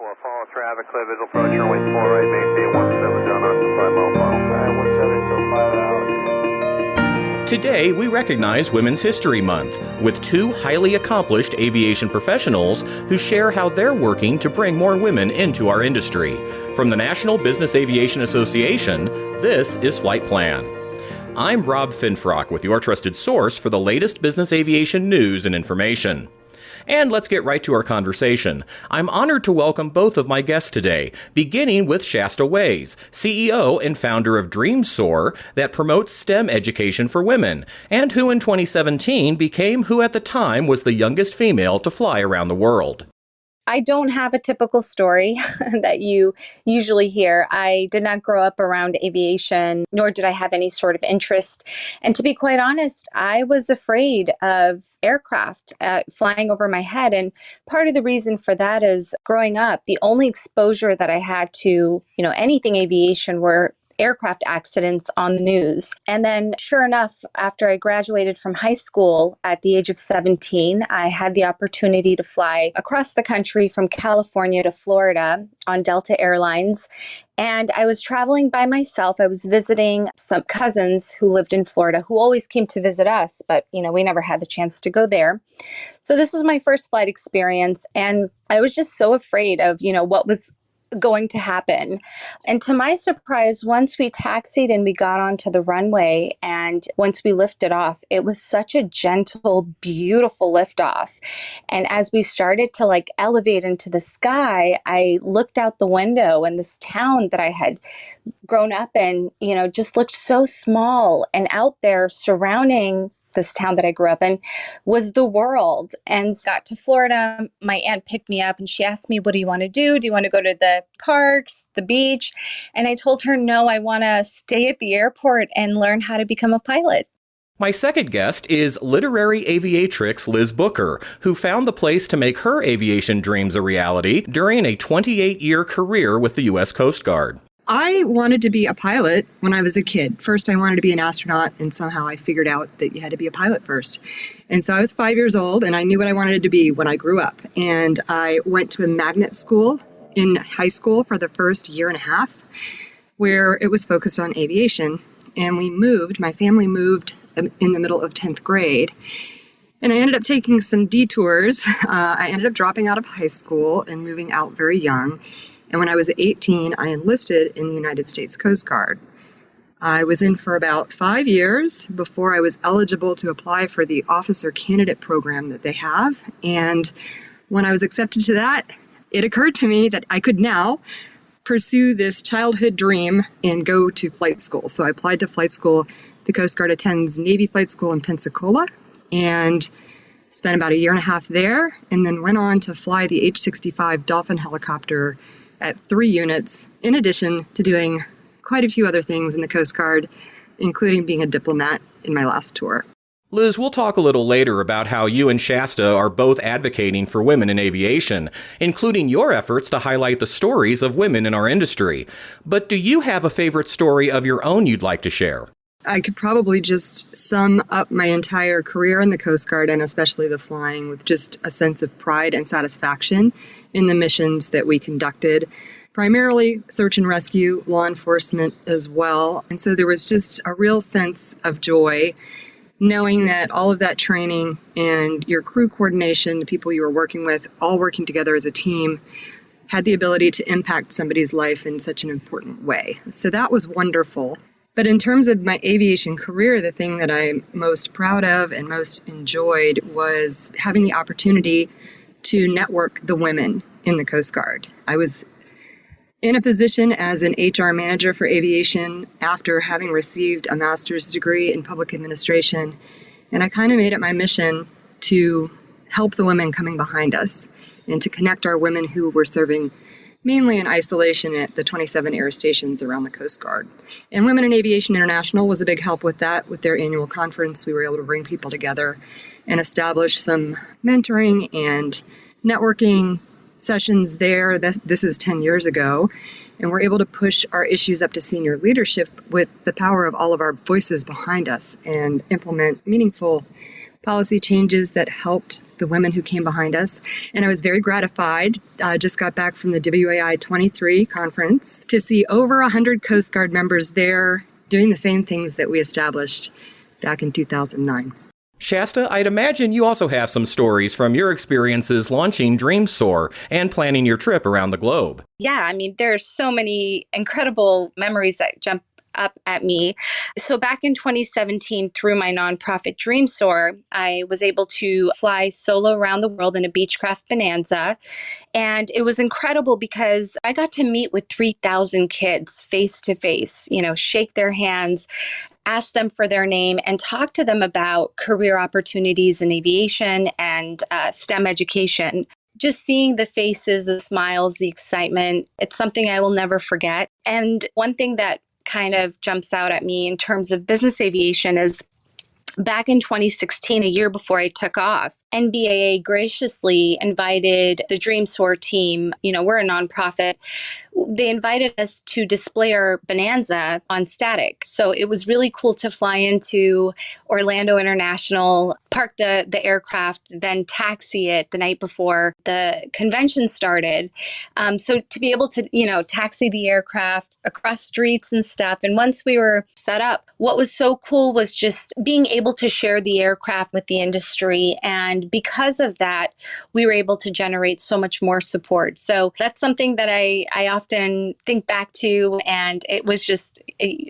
follow traffic, clear visual approach, runway 4 right, maintain 17, John Austin, 5 mile final. 17 till 5 out. Today, we recognize Women's History Month with two highly accomplished aviation professionals who share how they're working to bring more women into our industry. From the National Business Aviation Association, this is Flight Plan. I'm Rob Finfrock with your trusted source for the latest business aviation news and information. And let's get right to our conversation. I'm honored to welcome both of my guests today, beginning with Shasta Ways, CEO and founder of DreamSoar, that promotes STEM education for women, and who in 2017 became who at the time was the youngest female to fly around the world. I don't have a typical story that you usually hear. I did not grow up around aviation, nor did I have any sort of interest. And to be quite honest, I was afraid of aircraft flying over my head. And part of the reason for that is growing up, the only exposure that I had to, anything aviation were aircraft accidents on the news. And then sure enough, after I graduated from high school at the age of 17, I had the opportunity to fly across the country from California to Florida on Delta Airlines. And I was traveling by myself. I was visiting some cousins who lived in Florida who always came to visit us, but we never had the chance to go there. So this was my first flight experience. And I was just so afraid of, what was going to happen. And to my surprise, once we taxied and we got onto the runway and once we lifted off, it was such a gentle, beautiful liftoff. And as we started to elevate into the sky, I looked out the window and this town that I had grown up in, just looked so small, and out there surrounding this town that I grew up in was the world. And got to Florida, my aunt picked me up and she asked me, what do you want to do? Do you want to go to the parks, the beach? And I told her, no, I want to stay at the airport and learn how to become a pilot. My second guest is literary aviatrix Liz Booker, who found the place to make her aviation dreams a reality during a 28-year career with the U.S. Coast Guard. I wanted to be a pilot when I was a kid. First, I wanted to be an astronaut, and somehow I figured out that you had to be a pilot first. And so I was 5 years old, and I knew what I wanted to be when I grew up. And I went to a magnet school in high school for the first year and a half, where it was focused on aviation. And my family moved in the middle of 10th grade. And I ended up taking some detours. I ended up dropping out of high school and moving out very young. And when I was 18, I enlisted in the United States Coast Guard. I was in for about 5 years before I was eligible to apply for the officer candidate program that they have. And when I was accepted to that, it occurred to me that I could now pursue this childhood dream and go to flight school. So I applied to flight school. The Coast Guard attends Navy Flight School in Pensacola, and spent about a year and a half there, and then went on to fly the H-65 Dolphin helicopter at 3 units, in addition to doing quite a few other things in the Coast Guard, including being a diplomat in my last tour. Liz, we'll talk a little later about how you and Shasta are both advocating for women in aviation, including your efforts to highlight the stories of women in our industry. But do you have a favorite story of your own you'd like to share? I could probably just sum up my entire career in the Coast Guard, and especially the flying, with just a sense of pride and satisfaction in the missions that we conducted. Primarily search and rescue, law enforcement as well. And so there was just a real sense of joy knowing that all of that training and your crew coordination, the people you were working with, all working together as a team, had the ability to impact somebody's life in such an important way. So that was wonderful. But in terms of my aviation career, the thing that I'm most proud of and most enjoyed was having the opportunity to network the women in the Coast Guard. I was in a position as an HR manager for aviation after having received a master's degree in public administration, and I kind of made it my mission to help the women coming behind us and to connect our women who were serving mainly in isolation at the 27 air stations around the Coast Guard. And Women in Aviation International was a big help with that. With their annual conference, we were able to bring people together and establish some mentoring and networking sessions there. This is 10 years ago. And we're able to push our issues up to senior leadership with the power of all of our voices behind us and implement meaningful policy changes that helped the women who came behind us. And I was very gratified. I just got back from the WAI 23 conference to see over 100 Coast Guard members there doing the same things that we established back in 2009. Shasta, I'd imagine you also have some stories from your experiences launching DreamSoar and planning your trip around the globe. Yeah, I mean, there's so many incredible memories that jump up at me. So back in 2017, through my nonprofit DreamSoar, I was able to fly solo around the world in a Beechcraft Bonanza. And it was incredible because I got to meet with 3,000 kids face to face, shake their hands, ask them for their name, and talk to them about career opportunities in aviation and STEM education. Just seeing the faces, the smiles, the excitement, it's something I will never forget. And one thing that kind of jumps out at me in terms of business aviation is back in 2016, a year before I took off, NBAA graciously invited the DreamSoar team. We're a nonprofit. They invited us to display our Bonanza on static. So it was really cool to fly into Orlando International, park the aircraft, then taxi it the night before the convention started. So to be able to, taxi the aircraft across streets and stuff. And once we were set up, what was so cool was just being able to share the aircraft with the industry. And because of that, we were able to generate so much more support. So that's something that I often think back to. And it was just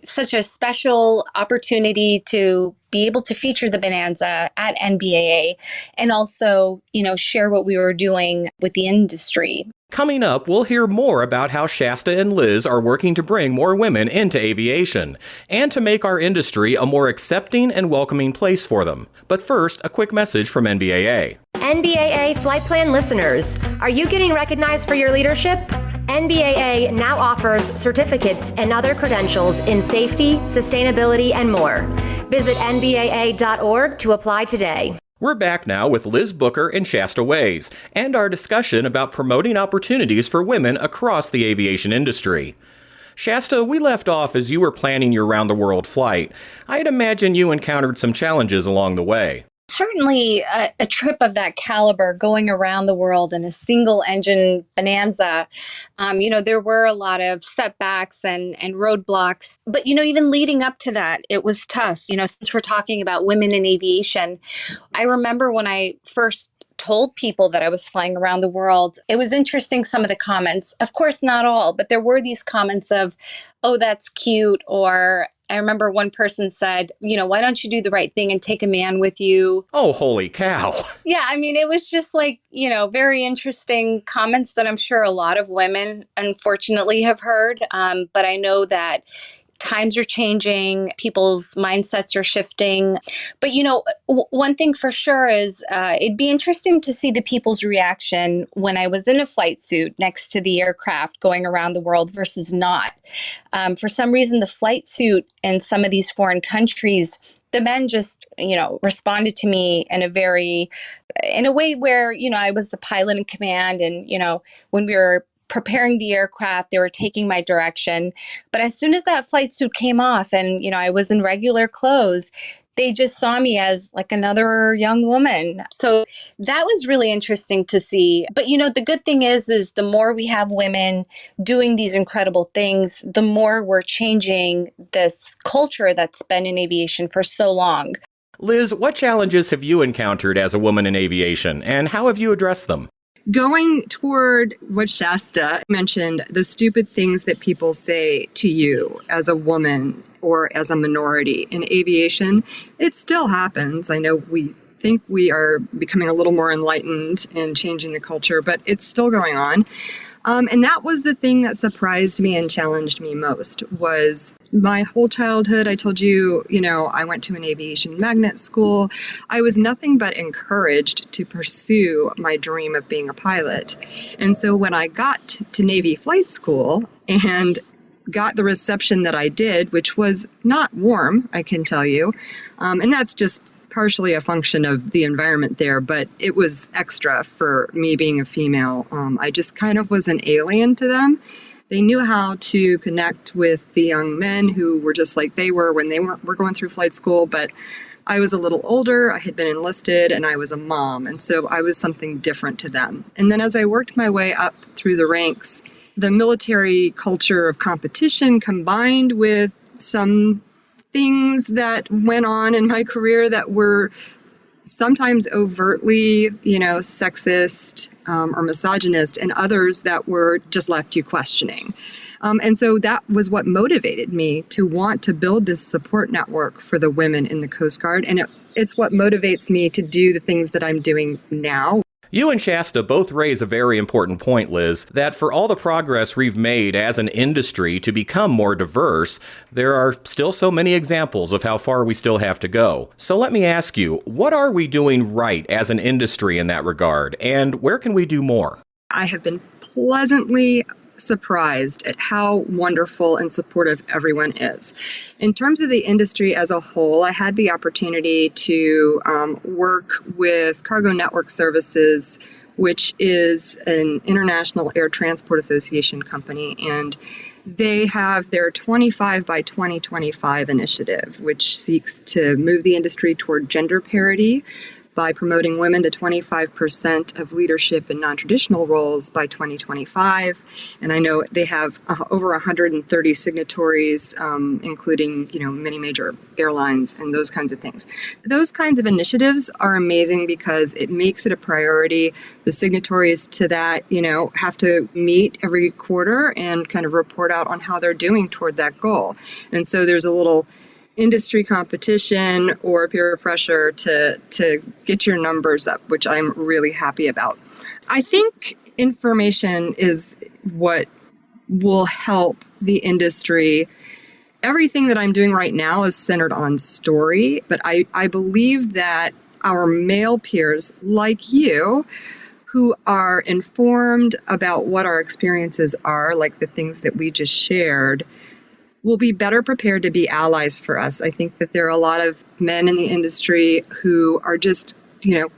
such a special opportunity to be able to feature the Bonanza at NBAA and also, share what we were doing with the industry. Coming up, we'll hear more about how Shasta and Liz are working to bring more women into aviation and to make our industry a more accepting and welcoming place for them. But first, a quick message from NBAA. NBAA Flight Plan listeners, are you getting recognized for your leadership? NBAA now offers certificates and other credentials in safety, sustainability, and more. Visit nbaa.org to apply today. We're back now with Liz Booker and Shasta Ways, and our discussion about promoting opportunities for women across the aviation industry. Shasta, we left off as you were planning your round-the-world flight. I'd imagine you encountered some challenges along the way. Certainly a trip of that caliber going around the world in a single engine Bonanza, there were a lot of setbacks and roadblocks. But, even leading up to that, it was tough. Since we're talking about women in aviation, I remember when I first told people that I was flying around the world, it was interesting, some of the comments. Of course, not all, but there were these comments of, oh, that's cute, or I remember one person said, why don't you do the right thing and take a man with you? Oh, holy cow. Yeah, it was just very interesting comments that I'm sure a lot of women, unfortunately, have heard. But I know that times are changing, people's mindsets are shifting. But, one thing for sure is it'd be interesting to see the people's reaction when I was in a flight suit next to the aircraft going around the world versus not. For some reason, the flight suit in some of these foreign countries, the men just, responded to me in a way where, I was the pilot in command. And, when we were preparing the aircraft, they were taking my direction. But as soon as that flight suit came off and, I was in regular clothes, they just saw me as like another young woman. So that was really interesting to see. But, the good thing is the more we have women doing these incredible things, the more we're changing this culture that's been in aviation for so long. Liz, what challenges have you encountered as a woman in aviation, and how have you addressed them? Going toward what Shasta mentioned, the stupid things that people say to you as a woman or as a minority in aviation, it still happens. I know we think we are becoming a little more enlightened and changing the culture, but it's still going on. And that was the thing that surprised me and challenged me most was my whole childhood. I told you, I went to an aviation magnet school. I was nothing but encouraged to pursue my dream of being a pilot. And so when I got to Navy flight school and got the reception that I did, which was not warm, I can tell you, and that's just partially a function of the environment there, but it was extra for me being a female. I just kind of was an alien to them. They knew how to connect with the young men who were just like they were when they were going through flight school, but I was a little older, I had been enlisted, and I was a mom, and so I was something different to them. And then as I worked my way up through the ranks, the military culture of competition combined with some things that went on in my career that were sometimes overtly, sexist or misogynist, and others that were just left you questioning. And so that was what motivated me to want to build this support network for the women in the Coast Guard. And it's what motivates me to do the things that I'm doing now. You and Shasta both raise a very important point, Liz, that for all the progress we've made as an industry to become more diverse, there are still so many examples of how far we still have to go. So let me ask you, what are we doing right as an industry in that regard, and where can we do more? I have been pleasantly surprised at how wonderful and supportive everyone is. In terms of the industry as a whole, I had the opportunity to work with Cargo Network Services, which is an international air transport association company, and they have their 25 by 2025 initiative, which seeks to move the industry toward gender parity by promoting women to 25% of leadership in non-traditional roles by 2025. And I know they have over 130 signatories, including, many major airlines and those kinds of things. Those kinds of initiatives are amazing because it makes it a priority. The signatories to that, have to meet every quarter and kind of report out on how they're doing toward that goal. And so there's a little industry competition or peer pressure to get your numbers up, which I'm really happy about. I think information is what will help the industry. Everything that I'm doing right now is centered on story, but I believe that our male peers like you who are informed about what our experiences are, like the things that we just shared, will be better prepared to be allies for us. I think that there are a lot of men in the industry who are just,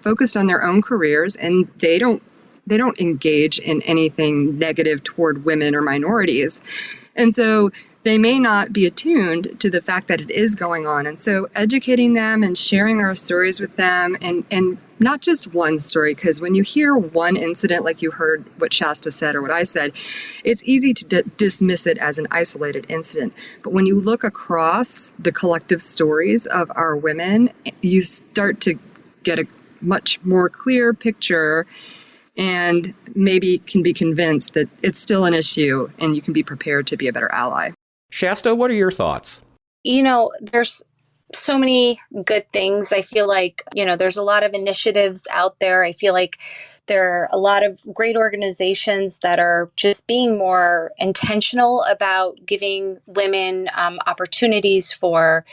focused on their own careers, and they don't engage in anything negative toward women or minorities. And so they may not be attuned to the fact that it is going on. And so educating them and sharing our stories with them, and not just one story, because when you hear one incident, like you heard what Shasta said or what I said, it's easy to dismiss it as an isolated incident. But when you look across the collective stories of our women, you start to get a much more clear picture and maybe can be convinced that it's still an issue and you can be prepared to be a better ally. Shasta, what are your thoughts? There's so many good things. I feel like, there's a lot of initiatives out there. I feel like there are a lot of great organizations that are just being more intentional about giving women opportunities for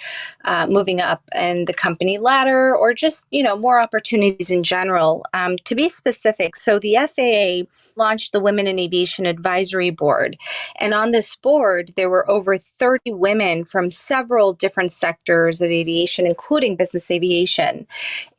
moving up in the company ladder, or just, more opportunities in general. To be specific, so the FAA launched the Women in Aviation Advisory Board. And on this board, there were over 30 women from several different sectors of aviation, including business aviation.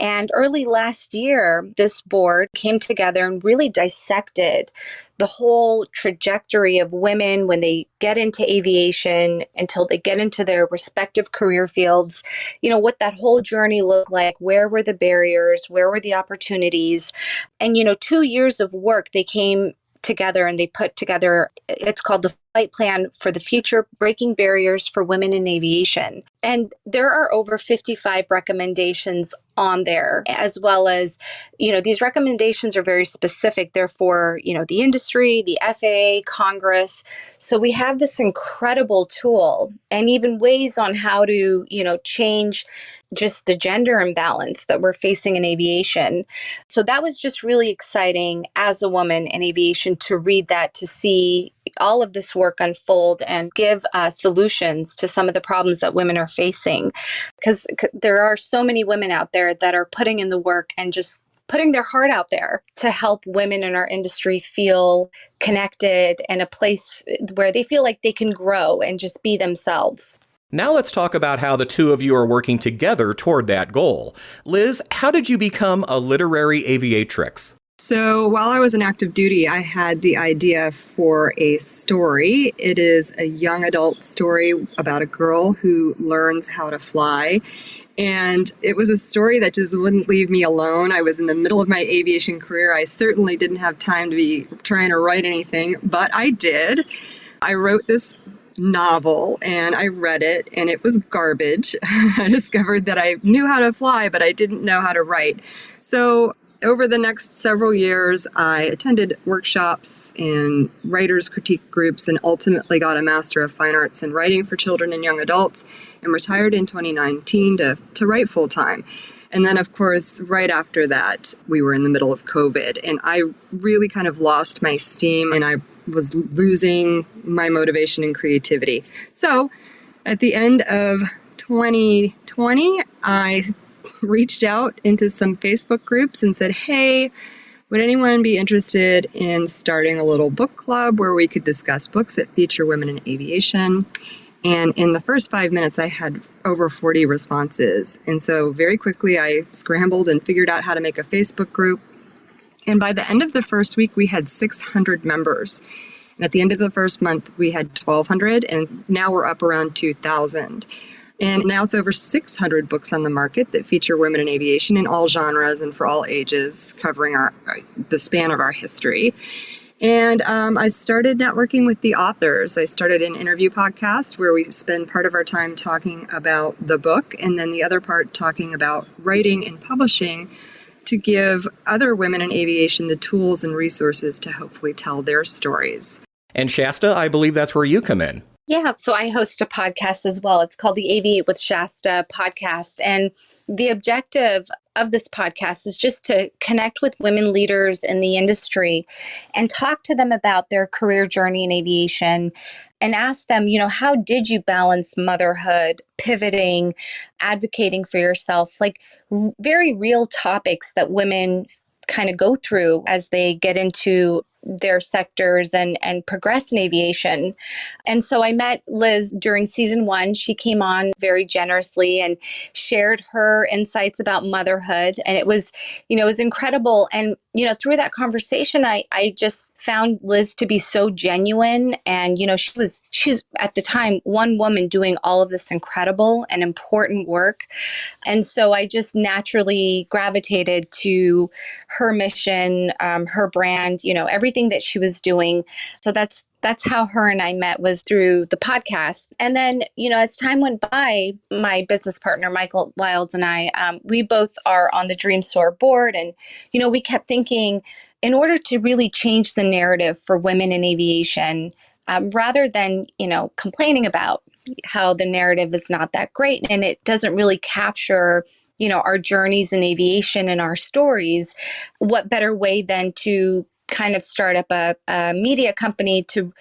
And early last year, this board came together and really dissected the whole trajectory of women when they get into aviation until they get into their respective career fields, what that whole journey looked like, where were the barriers, where were the opportunities. And, 2 years of work, they came together and they put together, it's called the Flight Plan for the Future, Breaking Barriers for Women in Aviation. And there are over 55 recommendations on there, as well as, these recommendations are very specific. They're for, the industry, the FAA, Congress. So we have this incredible tool and even ways on how to, change just the gender imbalance that we're facing in aviation. So that was just really exciting as a woman in aviation to read that, to see all of this work unfold and give solutions to some of the problems that women are facing. Because there are so many women out there that are putting in the work and just putting their heart out there to help women in our industry feel connected and a place where they feel like they can grow and just be themselves. Now let's talk about how the two of you are working together toward that goal. Liz, how did you become a literary aviatrix? So while I was in active duty, I had the idea for a story. It is a young adult story about a girl who learns how to fly. And it was a story that just wouldn't leave me alone. I was in the middle of my aviation career. I certainly didn't have time to be trying to write anything, but I did. I wrote this novel and I read it and it was garbage. I discovered that I knew how to fly, but I didn't know how to write. So over the next several years, I attended workshops and writers' critique groups and ultimately got a Master of Fine Arts in Writing for Children and Young Adults and retired in 2019 to write full-time. And then, of course, right after that, we were in the middle of COVID and I really kind of lost my steam and I was losing my motivation and creativity. So at the end of 2020, I reached out into some Facebook groups and said, hey, would anyone be interested in starting a little book club where we could discuss books that feature women in aviation? And in the first 5 minutes, I had over 40 responses. And so very quickly, I scrambled and figured out how to make a Facebook group. And by the end of the first week, we had 600 members. And at the end of the first month, we had 1,200, and now we're up around 2,000. And now it's over 600 books on the market that feature women in aviation in all genres and for all ages, covering the span of our history. And I started networking with the authors. I started an interview podcast where we spend part of our time talking about the book and then the other part talking about writing and publishing to give other women in aviation the tools and resources to hopefully tell their stories. And Shasta, I believe that's where you come in. Yeah, so I host a podcast as well. It's called the Aviate with Shasta podcast. And the objective of this podcast is just to connect with women leaders in the industry and talk to them about their career journey in aviation and ask them, how did you balance motherhood, pivoting, advocating for yourself, like very real topics that women kind of go through as they get into their sectors and progress in aviation. And so I met Liz during season 1. She came on very generously and shared her insights about motherhood. And it was incredible. And, through that conversation, I just found Liz to be so genuine. And, she's at the time one woman doing all of this incredible and important work. And so I just naturally gravitated to her mission, her brand, everything that she was doing. So that's how her and I met, was through the podcast. And then, as time went by, my business partner, Michael Wilds, and I, we both are on the Dream Soar board. And, we kept thinking, in order to really change the narrative for women in aviation, rather than, complaining about how the narrative is not that great and it doesn't really capture our journeys in aviation and our stories, what better way than to kind of start up a media company to,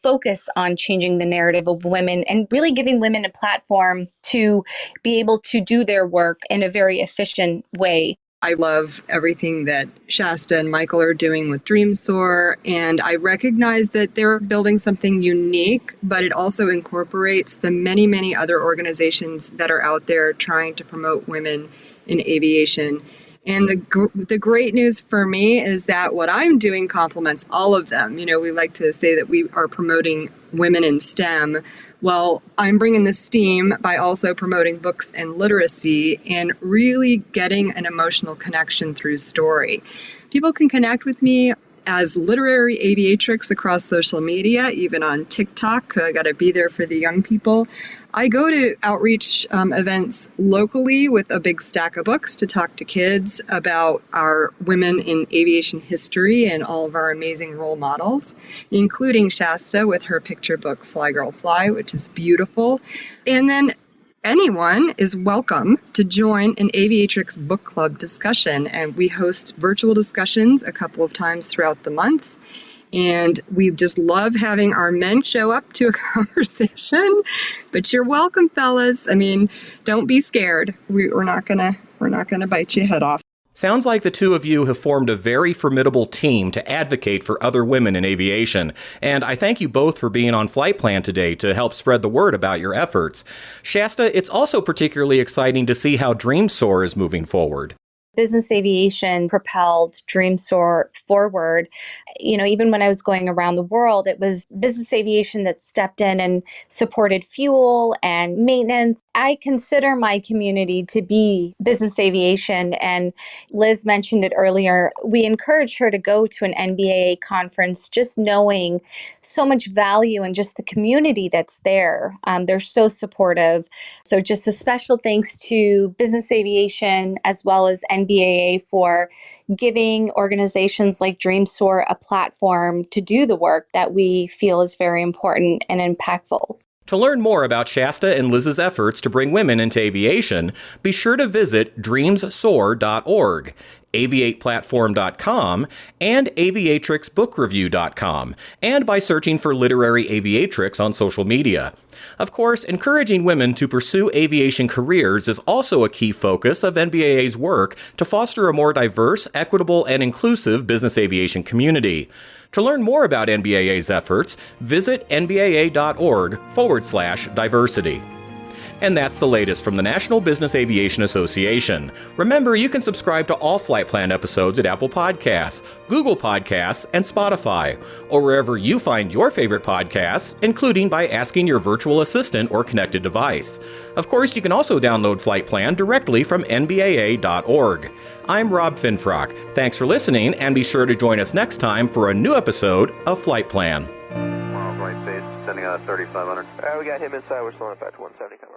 focus on changing the narrative of women and really giving women a platform to be able to do their work in a very efficient way. I love everything that Shasta and Michael are doing with DreamSoar, and I recognize that they're building something unique, but it also incorporates the many, many other organizations that are out there trying to promote women in aviation. And the great news for me is that what I'm doing complements all of them. We like to say that we are promoting women in STEM. Well, I'm bringing the STEAM by also promoting books and literacy and really getting an emotional connection through story. People can connect with me as literary aviatrix across social media, even on TikTok. I got to be there for the young people. I go to outreach events locally with a big stack of books to talk to kids about our women in aviation history and all of our amazing role models, including Shasta with her picture book, Fly Girl Fly, which is beautiful. And then anyone is welcome to join an Aviatrix book club discussion, and we host virtual discussions a couple of times throughout the month. And we just love having our men show up to a conversation. But you're welcome, fellas. I mean, don't be scared. We're not gonna bite your head off. Sounds like the two of you have formed a very formidable team to advocate for other women in aviation, and I thank you both for being on Flight Plan today to help spread the word about your efforts. Shasta, it's also particularly exciting to see how DreamSoar is moving forward. Business aviation propelled DreamSoar forward. Even when I was going around the world, it was business aviation that stepped in and supported fuel and maintenance. I consider my community to be business aviation. And Liz mentioned it earlier. We encouraged her to go to an NBAA conference, just knowing so much value and just the community that's there. They're so supportive. So just a special thanks to business aviation as well as NBAA for giving organizations like DreamSoar a platform to do the work that we feel is very important and impactful. To learn more about Shasta and Liz's efforts to bring women into aviation, be sure to visit dreamssoar.org, aviateplatform.com, and aviatrixbookreview.com, and by searching for Literary Aviatrix on social media. Of course, encouraging women to pursue aviation careers is also a key focus of NBAA's work to foster a more diverse, equitable, and inclusive business aviation community. To learn more about NBAA's efforts, visit nbaa.org/diversity. And that's the latest from the National Business Aviation Association. Remember, you can subscribe to all Flight Plan episodes at Apple Podcasts, Google Podcasts, and Spotify, or wherever you find your favorite podcasts, including by asking your virtual assistant or connected device. Of course, you can also download Flight Plan directly from nbaa.org. I'm Rob Finfrock. Thanks for listening, and be sure to join us next time for a new episode of Flight Plan. Right base, sending out 3500. We got him inside. We're still on 170 coming.